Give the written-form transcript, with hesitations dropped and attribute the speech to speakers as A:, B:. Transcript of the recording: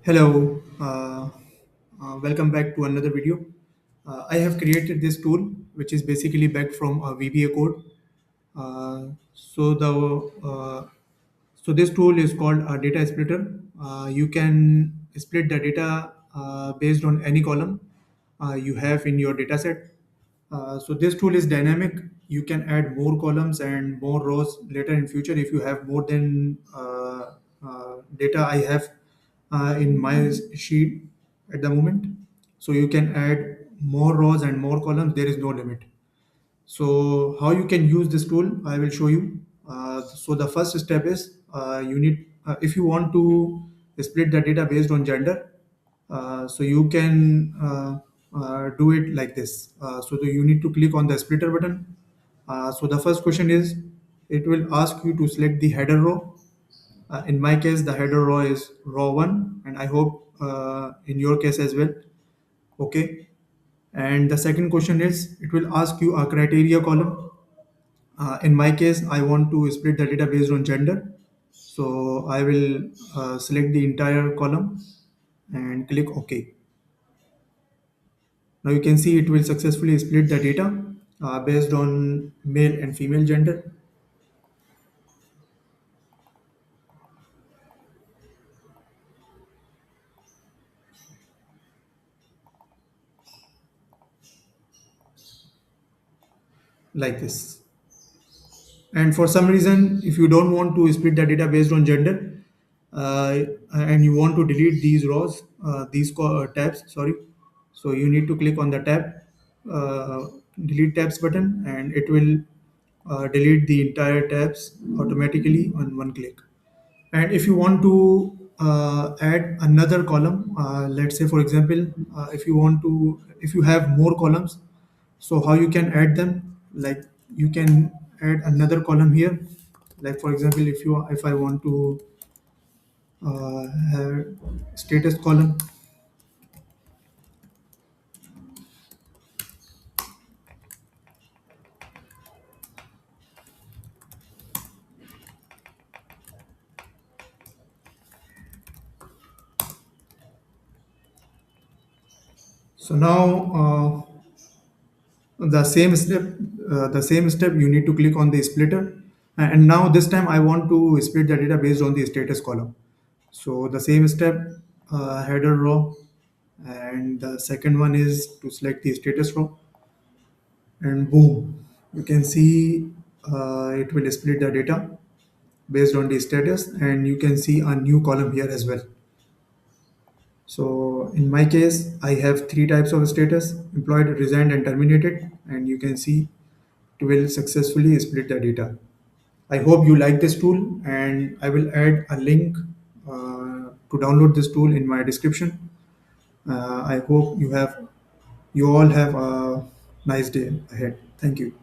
A: Hello, welcome back to another video. I have created this tool which is basically back from a VBA code. Uh, so the so this tool is called a data splitter. You can split the data based on any column you have in your data set. So this tool is dynamic. You can add more columns and more rows later in future if you have more than data I have in my sheet at the moment. So you can add more rows and more columns. There is no limit. So how you can use this tool, I will show you. So the first step is you need if you want to split the data based on gender, so you can do it like this. You need to click on the splitter button. So the first question is, it will ask you to select the header row. In my case, the header row is row one, and I hope in your case as well. Okay. And the second question is, it will ask you a criteria column. In my case, I want to split the data based on gender. So I will select the entire column and click OK. Now you can see it will successfully split the data based on male and female gender, like this. And for some reason, if you don't want to split the data based on gender, and you want to delete these rows, tabs, sorry. So you need to click on the uh, delete tabs button, and it will delete the entire tabs automatically on one click. And if you want to add another column, let's say for example, if you have more columns, so how you can add them? Like you can add another column here. Like for example, if I want to have status column. So now the same step you need to click on the splitter, and now this time I want to split the data based on the status column. So the same step, header row, and the second one is to select the status row, and boom, you can see it will split the data based on the status, and you can see a new column here as well. So in my case, I have three types of status: employed, resigned, and terminated. And you can see it will successfully split the data. I hope you like this tool, and I will add a link to download this tool in my description. I hope you all have a nice day ahead. Thank you.